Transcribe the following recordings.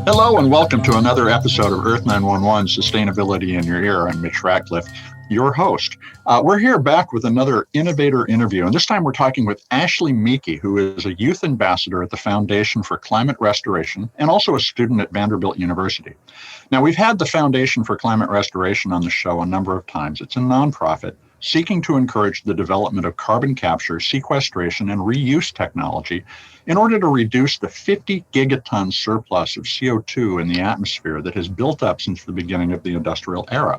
Hello and welcome to another episode of Earth911 Sustainability in Your Ear. I'm Mitch Ratcliffe, your host. We're here back with another innovator interview, and this time we're talking with Ashley Meeky, who is a youth ambassador at the Foundation for Climate Restoration and also a student at Vanderbilt University. Now, we've had the Foundation for Climate Restoration on the show a number of times. It's a nonprofit seeking to encourage the development of carbon capture, sequestration, and reuse technology in order to reduce the 50 gigaton surplus of CO2 in the atmosphere that has built up since the beginning of the industrial era.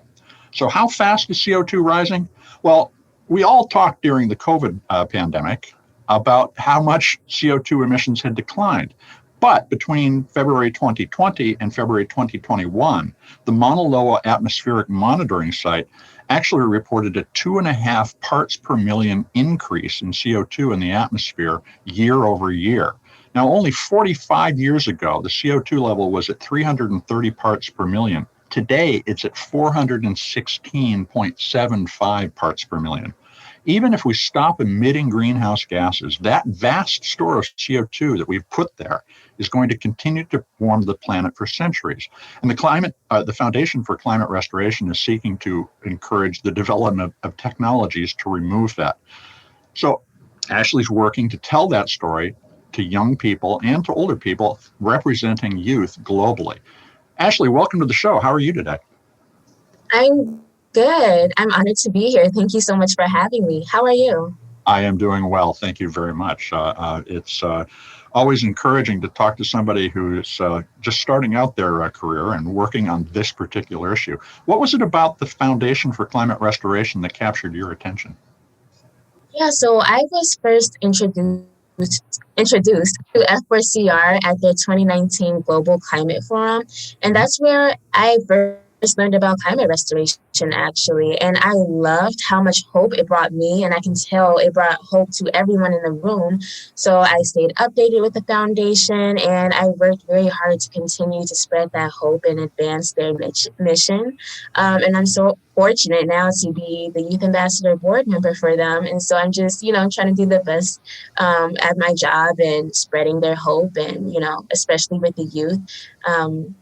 So how fast is CO2 rising? Well, we all talked during the COVID pandemic about how much CO2 emissions had declined. But between February 2020 and February 2021, the Mauna Loa Atmospheric Monitoring Site actually reported a 2.5 parts per million increase in CO2 in the atmosphere year over year. Now, only 45 years ago, the CO2 level was at 330 parts per million. Today, it's at 416.75 parts per million. Even if we stop emitting greenhouse gases, that vast store of CO2 that we've put there is going to continue to warm the planet for centuries. And the Foundation for Climate Restoration is seeking to encourage the development of technologies to remove that. So Ashley's working to tell that story to young people and to older people representing youth globally. Ashley, welcome to the show. How are you today? I'm good. I'm honored to be here. Thank you so much for having me. How are you? I am doing well. Thank you very much. It's always encouraging to talk to somebody who's just starting out their career and working on this particular issue. What was it about the Foundation for Climate Restoration that captured your attention? Yeah, so I was first introduced to F4CR at the 2019 Global Climate Forum, and that's where I first learned about climate restoration, actually. And I loved how much hope it brought me, and I can tell it brought hope to everyone in the room. So I stayed updated with the foundation, and I worked very hard to continue to spread that hope and advance their mission. And I'm so fortunate now to be the youth ambassador board member for them. And so I'm just, trying to do the best at my job and spreading their hope and, especially with the youth,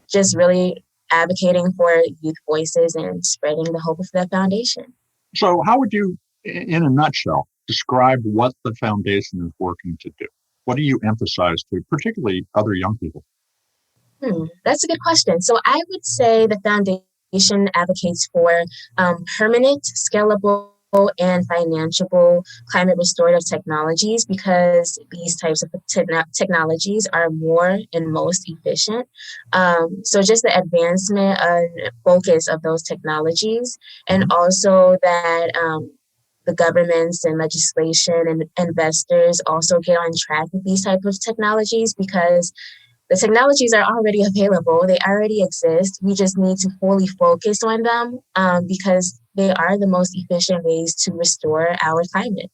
just really advocating for youth voices and spreading the hope of the foundation. So how would you, in a nutshell, describe what the foundation is working to do? What do you emphasize to particularly other young people? That's a good question. So I would say the foundation advocates for permanent, scalable, and financiable climate restorative technologies because these types of technologies are more and most efficient. So just the advancement and focus of those technologies, and also that the governments and legislation and investors also get on track with these type of technologies because the technologies are already available. They already exist. We just need to fully focus on them because they are the most efficient ways to restore our climate.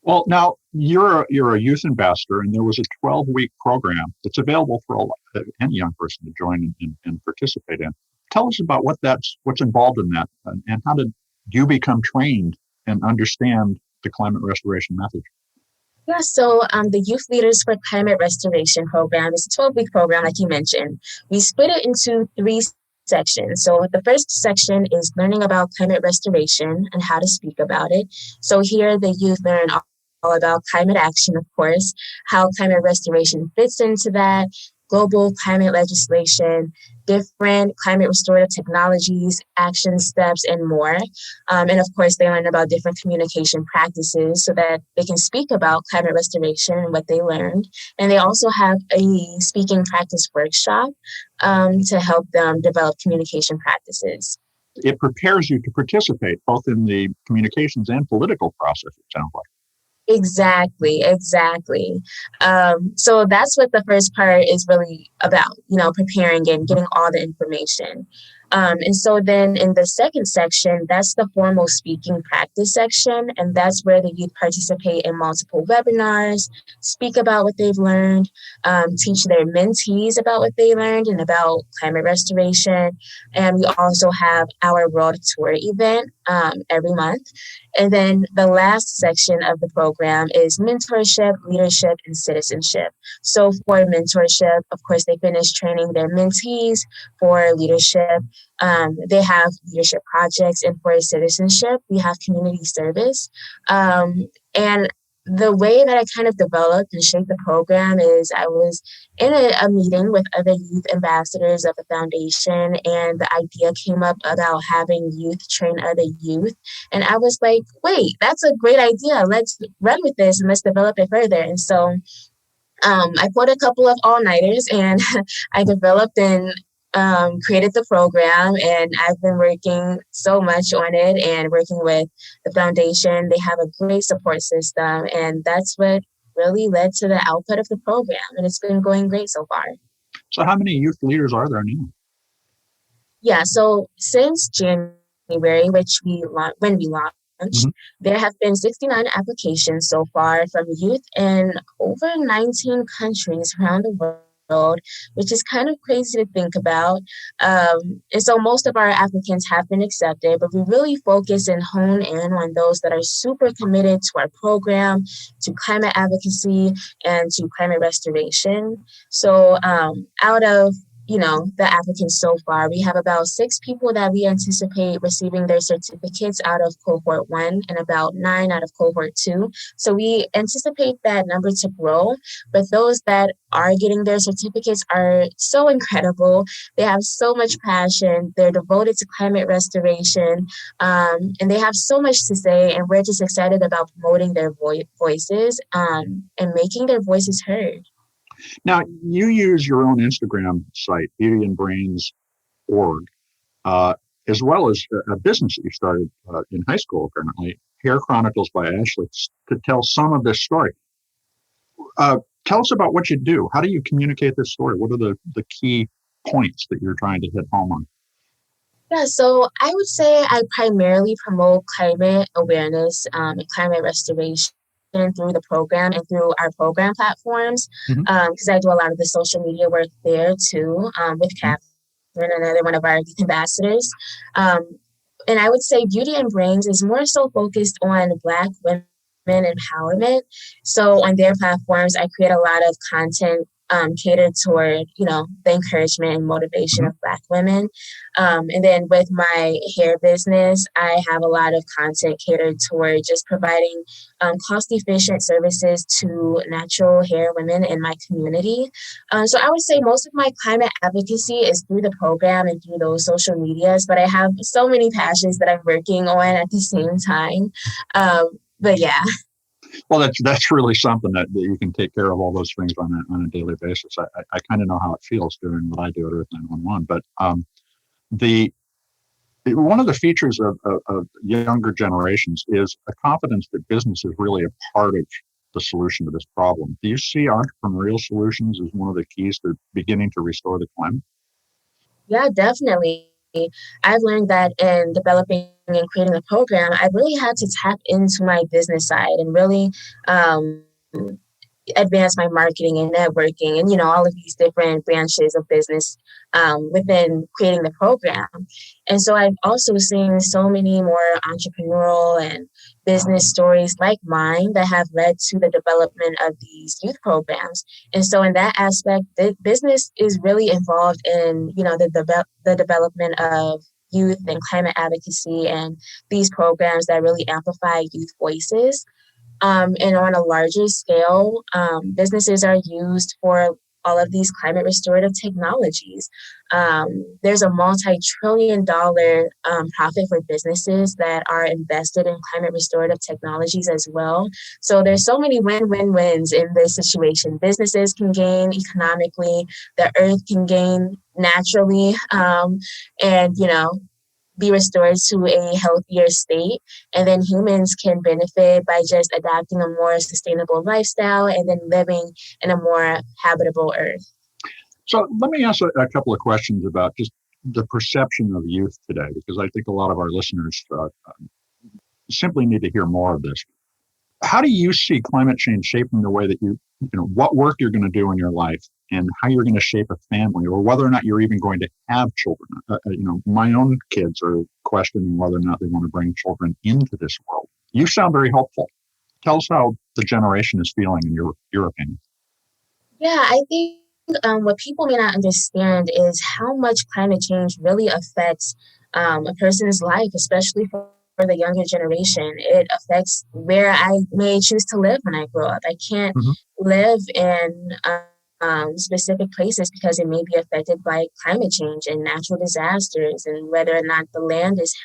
Well, now you're a youth ambassador, and there was a 12-week program that's available for any young person to join and participate in. Tell us about what's involved in that, and how did you become trained and understand the climate restoration method? Yeah, so the Youth Leaders for Climate Restoration program is a 12-week program, like you mentioned. We split it into three sections. So the first section is learning about climate restoration and how to speak about it. So here the youth learn all about climate action, of course, how climate restoration fits into that, global climate legislation, different climate restorative technologies, action steps, and more. And of course, they learn about different communication practices so that they can speak about climate restoration and what they learned. And they also have a speaking practice workshop to help them develop communication practices. It prepares you to participate both in the communications and political process, it sounds like. Exactly. So that's what the first part is really about, preparing and getting all the information. And so then in the second section, that's the formal speaking practice section. And that's where the youth participate in multiple webinars, speak about what they've learned, teach their mentees about what they learned and about climate restoration. And we also have our world tour event every month. And then the last section of the program is mentorship, leadership, and citizenship. So for mentorship, of course, they finish training their mentees. For leadership, they have leadership projects. And for citizenship, we have community service. And the way that I kind of developed and shaped the program is I was in a meeting with other youth ambassadors of the foundation, and the idea came up about having youth train other youth. And I was like, wait, that's a great idea. Let's run with this and let's develop it further. And so I put a couple of all-nighters and I developed and created the program, and I've been working so much on it and working with the foundation. They have a great support system, and that's what really led to the output of the program, and it's been going great so far. So how many youth leaders are there now? Yeah, so since January, when we launched, Mhm. there have been 69 applications so far from youth in over 19 countries around the world, which is kind of crazy to think about. And so most of our applicants have been accepted, but we really focus and hone in on those that are super committed to our program, to climate advocacy, and to climate restoration. So out of the applicants so far, we have about 6 people that we anticipate receiving their certificates out of cohort 1 and about 9 out of cohort 2. So we anticipate that number to grow, but those that are getting their certificates are so incredible. They have so much passion. They're devoted to climate restoration, and they have so much to say, and we're just excited about promoting their voices and making their voices heard. Now, you use your own Instagram site, beautyandbrains.org, as well as a business that you started in high school, apparently, Hair Chronicles by Ashley, to tell some of this story. Tell us about what you do. How do you communicate this story? What are the key points that you're trying to hit home on? Yeah, so I would say I primarily promote climate awareness and climate restoration through the program and through our program platforms, Mhm. because I do a lot of the social media work there too, with Catherine, another one of our youth ambassadors. Um, and I would say Beauty and Brains is more so focused on Black women empowerment. So on their platforms, I create a lot of content catered toward, the encouragement and motivation Mhm. of Black women. And then with my hair business, I have a lot of content catered toward just providing cost-efficient services to natural hair women in my community. So I would say most of my climate advocacy is through the program and through those social medias, but I have so many passions that I'm working on at the same time. But yeah. Well, that's really something that you can take care of all those things on a daily basis. I kind of know how it feels doing what I do at Earth911, but the one of the features of younger generations is a confidence that business is really a part of the solution to this problem. Do you see entrepreneurial solutions as one of the keys to beginning to restore the climate? Yeah, definitely. I've learned that in developing and creating a program, I really had to tap into my business side and really um, advance my marketing and networking and all of these different branches of business within creating the program. And so I've also seen so many more entrepreneurial and business stories like mine that have led to the development of these youth programs. And so in that aspect, the business is really involved in the development of youth and climate advocacy and these programs that really amplify youth voices. And on a larger scale, businesses are used for all of these climate restorative technologies. There's a multi-trillion dollar profit for businesses that are invested in climate restorative technologies as well. So there's so many win-win-wins in this situation. Businesses can gain economically, the earth can gain naturally, and be restored to a healthier state. And then humans can benefit by just adopting a more sustainable lifestyle and then living in a more habitable earth. So let me ask a couple of questions about just the perception of youth today, because I think a lot of our listeners simply need to hear more of this. How do you see climate change shaping the way that what work you're going to do in your life and how you're going to shape a family, or whether or not you're even going to have children? My own kids are questioning whether or not they want to bring children into this world. You sound very hopeful. Tell us how the generation is feeling in your opinion. Yeah, I think what people may not understand is how much climate change really affects a person's life, especially for the younger generation. It affects where I may choose to live when I grow up. I can't Mm-hmm. live in specific places because it may be affected by climate change and natural disasters and whether or not the land is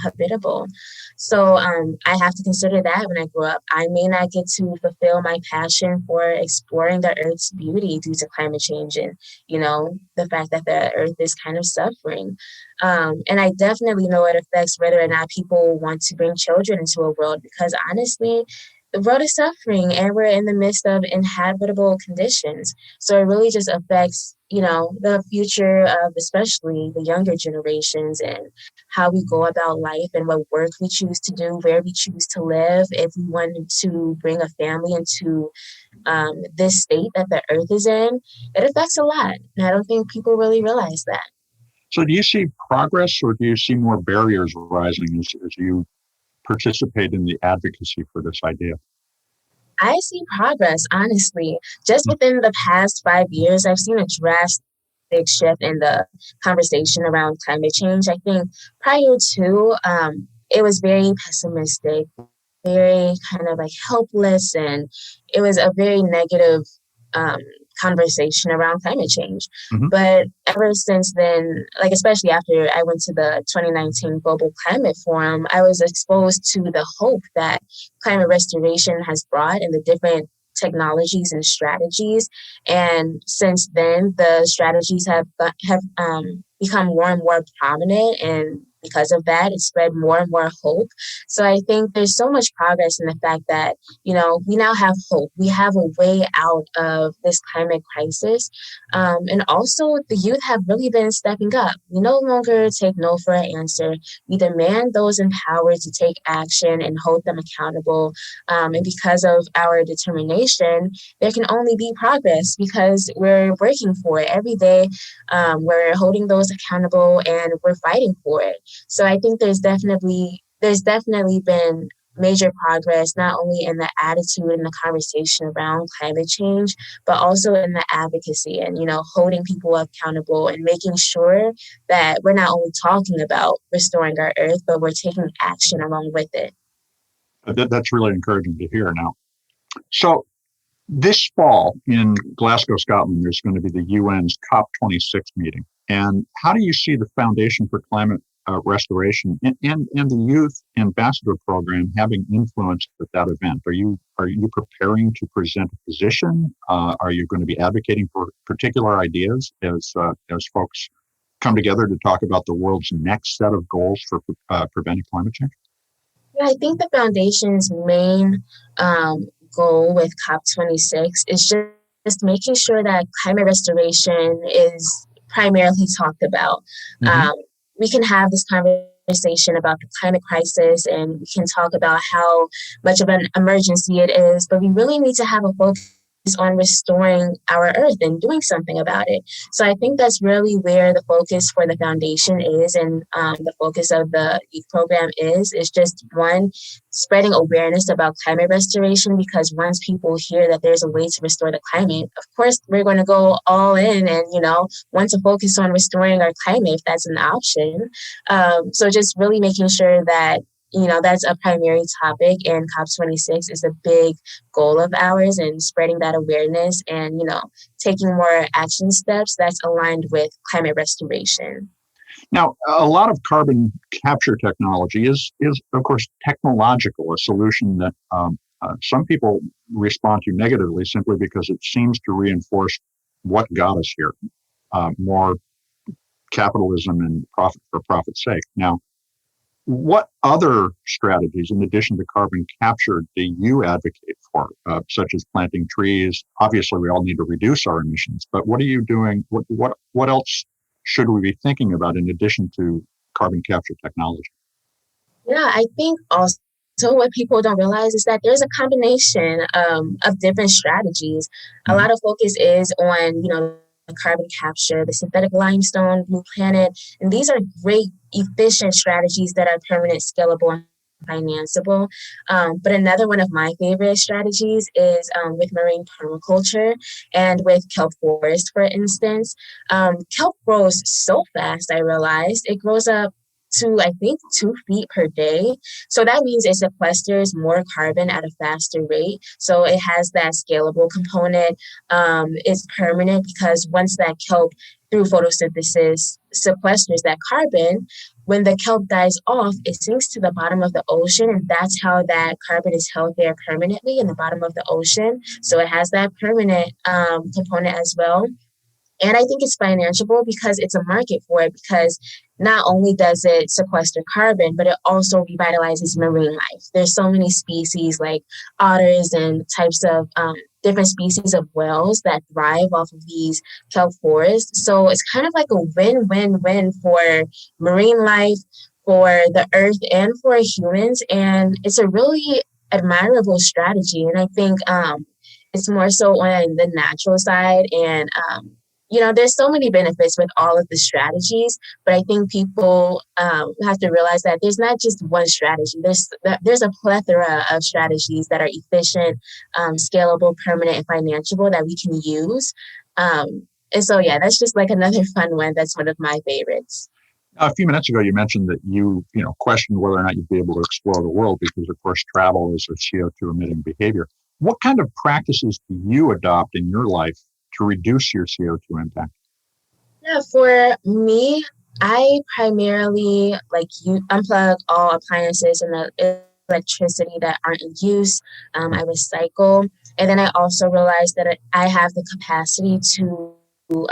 habitable. So I have to consider that when I grow up. I may not get to fulfill my passion for exploring the Earth's beauty due to climate change and, the fact that the Earth is kind of suffering. And I definitely know it affects whether or not people want to bring children into a world because honestly, the world is suffering and we're in the midst of inhabitable conditions. So it really just affects, the future of especially the younger generations and how we go about life and what work we choose to do, where we choose to live, if we want to bring a family into this state that the earth is in. It affects a lot. And I don't think people really realize that. So do you see progress or do you see more barriers rising as you participate in the advocacy for this idea? I see progress, honestly. Just within the past 5 years, I've seen a drastic shift in the conversation around climate change. I think prior to, it was very pessimistic, very kind of like helpless, and it was a very negative um, conversation around climate change. Mm-hmm. But ever since then, like especially after I went to the 2019 Global Climate Forum, I was exposed to the hope that climate restoration has brought and the different technologies and strategies. And since then, the strategies have become more and more prominent, and because of that, it spread more and more hope. So I think there's so much progress in the fact that, we now have hope. We have a way out of this climate crisis. And also the youth have really been stepping up. We no longer take no for an answer. We demand those empowered to take action and hold them accountable. And because of our determination, there can only be progress because we're working for it every day. We're holding those accountable and we're fighting for it. So I think there's definitely been major progress, not only in the attitude and the conversation around climate change, but also in the advocacy and, holding people accountable and making sure that we're not only talking about restoring our earth, but we're taking action along with it. That's really encouraging to hear now. So this fall in Glasgow, Scotland, there's going to be the UN's COP26 meeting. And how do you see the Foundation for Climate Restoration and the Youth Ambassador Program having influence at that event? Are you preparing to present a position? Are you going to be advocating for particular ideas as folks come together to talk about the world's next set of goals for preventing climate change? Yeah, I think the foundation's main goal with COP26 is just making sure that climate restoration is primarily talked about. Mm-hmm. We can have this conversation about the climate crisis and we can talk about how much of an emergency it is, but we really need to have a focus on restoring our earth and doing something about it. So I think that's really where the focus for the foundation is, and the focus of the youth program is just one, spreading awareness about climate restoration, because once people hear that there's a way to restore the climate, of course we're going to go all in and want to focus on restoring our climate if that's an option. So just really making sure that that's a primary topic, and COP26 is a big goal of ours, and spreading that awareness and, taking more action steps that's aligned with climate restoration. Now, a lot of carbon capture technology is of course, technological, a solution that some people respond to negatively simply because it seems to reinforce what got us here, more capitalism and profit for profit's sake. Now, what other strategies, in addition to carbon capture, do you advocate for, such as planting trees? Obviously, we all need to reduce our emissions, but what are you doing? What else should we be thinking about in addition to carbon capture technology? Yeah, I think also what people don't realize is that there's a combination of different strategies. A Mhm. lot of focus is on, the carbon capture, the synthetic limestone, Blue Planet, and these are great, efficient strategies that are permanent, scalable, and financeable. But another one of my favorite strategies is with marine permaculture and with kelp forest, for instance. Kelp grows so fast, I realized. It grows up to, I think, 2 feet per day. So that means it sequesters more carbon at a faster rate. So it has that scalable component. It's permanent because once that kelp, through photosynthesis, sequesters that carbon, when the kelp dies off, it sinks to the bottom of the ocean. And that's how that carbon is held there permanently in the bottom of the ocean. So it has that permanent component as well. And I think it's financiable because it's a market for it, because not only does it sequester carbon, but it also revitalizes marine life. There's so many species like otters and types of different species of whales that thrive off of these kelp forests. So it's kind of like a win-win-win for marine life, for the earth, and for humans. And it's a really admirable strategy. And I think it's more so on the natural side. And there's so many benefits with all of the strategies, but I think people have to realize that there's not just one strategy. There's a plethora of strategies that are efficient, scalable, permanent, and financiable that we can use. And so, yeah, that's just like another fun one. That's one of my favorites. A few minutes ago, you mentioned that you questioned whether or not you'd be able to explore the world because, of course, travel is a CO2 emitting behavior. What kind of practices do you adopt in your life to reduce your CO2 impact? Yeah, for me, I primarily you unplug all appliances and the electricity that aren't in use. I recycle, and then I also realize that I have the capacity to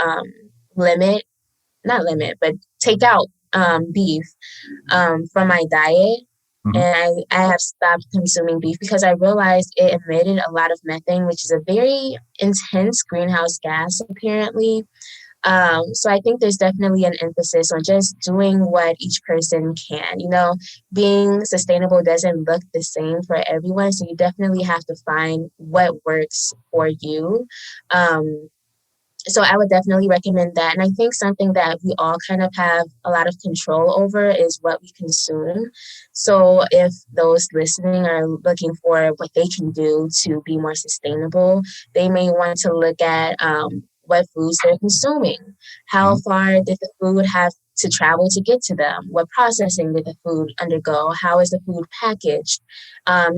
um, limit, not limit, but take out beef from my diet. Mhm. And I have stopped consuming beef because I realized it emitted a lot of methane, which is a very intense greenhouse gas, apparently. So I think there's definitely an emphasis on just doing what each person can. Being sustainable doesn't look the same for everyone. So you definitely have to find what works for you. So I would definitely recommend that. And I think something that we all kind of have a lot of control over is what we consume. So if those listening are looking for what they can do to be more sustainable, they may want to look at what foods they're consuming. How Mhm. far did the food have to travel to get to them? What processing did the food undergo? How is the food packaged?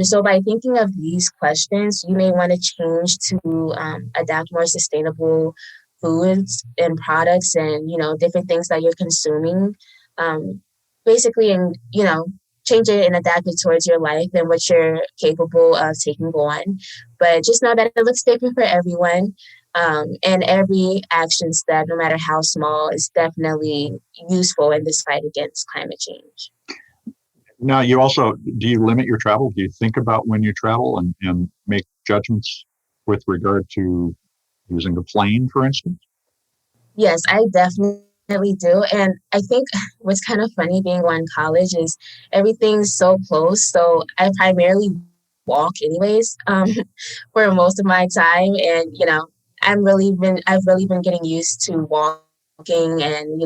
So by thinking of these questions, you may want to change to adapt more sustainable foods and products, and different things that you're consuming, um, basically, and change it and adapt it towards your life and what you're capable of taking on. But just know that it looks different for everyone, and every action step, no matter how small, is definitely useful in this fight against climate change. Now, do you limit your travel? Do you think about when you travel and make judgments with regard to using the plane, for instance? Yes, I definitely do. And I think what's kind of funny being one college is everything's so close. So I primarily walk anyways, for most of my time. And, I've really been getting used to walking, and,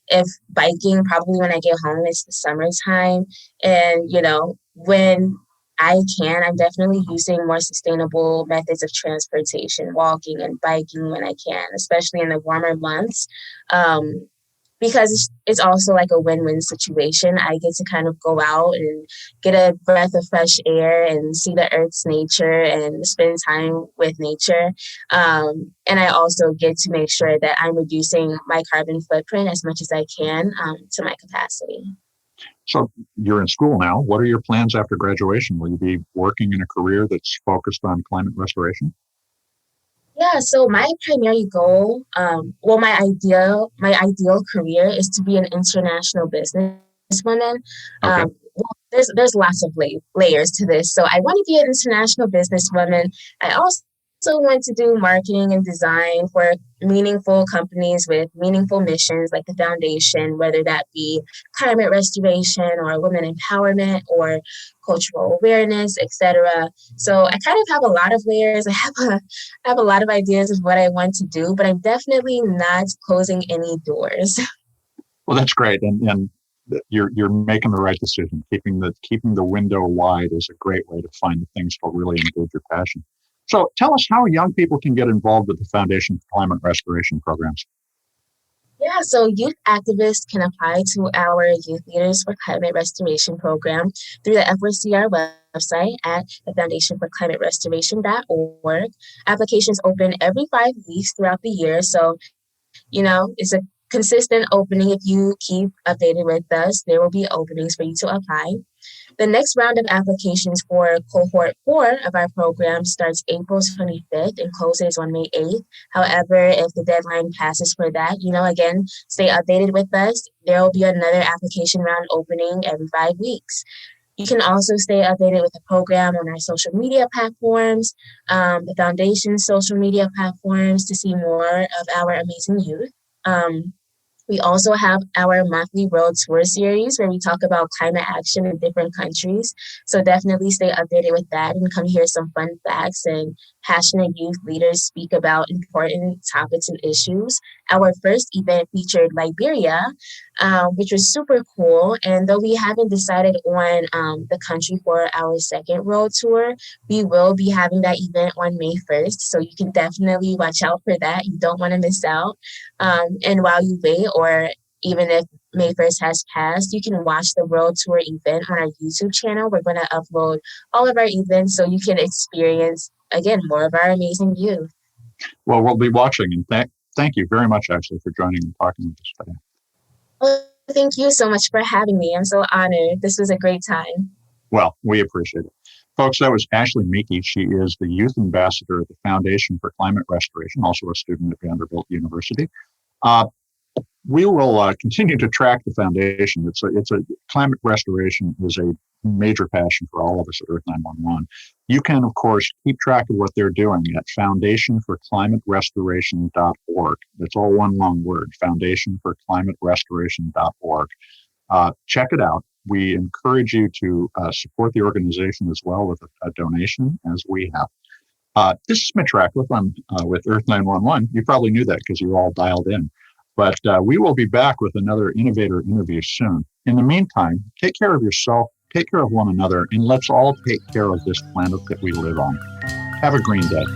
if biking, probably when I get home, it's the summertime. And, when I can, I'm definitely using more sustainable methods of transportation, walking and biking when I can, especially in the warmer months. Um, because it's also like a win-win situation. I get to kind of go out and get a breath of fresh air and see the earth's nature and spend time with nature. And I also get to make sure that I'm reducing my carbon footprint as much as I can, to my capacity. So you're in school now. What are your plans after graduation? Will you be working in a career that's focused on climate restoration? Yeah, so my primary goal, well, my ideal career is to be an international businesswoman. Okay. There's lots of layers to this. So I want to be an international businesswoman. I also also want to do marketing and design for meaningful companies with meaningful missions like the foundation, whether that be climate restoration or women empowerment or cultural awareness, etc. So I kind of have a lot of layers. I have a lot of ideas of what I want to do, but I'm definitely not closing any doors. Well, that's great, and you're making the right decision. Keeping the window wide is a great way to find the things to really engage your passion. So, tell us how young people can get involved with the Foundation for Climate Restoration programs. Yeah, so youth activists can apply to our Youth Leaders for Climate Restoration program through the FRCR website at the Foundation for Climate Restoration.org. Applications open every 5 weeks throughout the year, so it's a consistent opening. If you keep updated with us, there will be openings for you to apply. The next round of applications for cohort 4 of our program starts April 25th and closes on May 8th. However, if the deadline passes for that, again, stay updated with us. There will be another application round opening every 5 weeks. You can also stay updated with the program on our social media platforms, the Foundation's social media platforms, to see more of our amazing youth. We also have our monthly World Tour series where we talk about climate action in different countries. So definitely stay updated with that and come hear some fun facts and passionate youth leaders speak about important topics and issues. Our first event featured Liberia, which was super cool. And though we haven't decided on the country for our second World Tour, we will be having that event on May 1st. So you can definitely watch out for that. You don't want to miss out. And while you wait, or even if May 1st has passed, you can watch the World Tour event on our YouTube channel. We're going to upload all of our events so you can experience, again, more of our amazing youth. Well, we'll be watching, and thank you very much, Ashley, for joining and talking with us today. Well, thank you so much for having me. I'm so honored. This was a great time. Well, we appreciate it. Folks, that was Ashley Meeky. She is the Youth Ambassador at the Foundation for Climate Restoration, also a student at Vanderbilt University. We will continue to track the foundation. Climate restoration is a major passion for all of us at Earth911. You can, of course, keep track of what they're doing at foundationforclimaterestoration.org. That's all one long word, foundationforclimaterestoration.org. Check it out. We encourage you to support the organization as well with a donation, as we have. This is Mitch Ratcliffe. I'm with Earth911. You probably knew that because you're all dialed in. But we will be back with another innovator interview soon. In the meantime, take care of yourself, take care of one another, and let's all take care of this planet that we live on. Have a green day.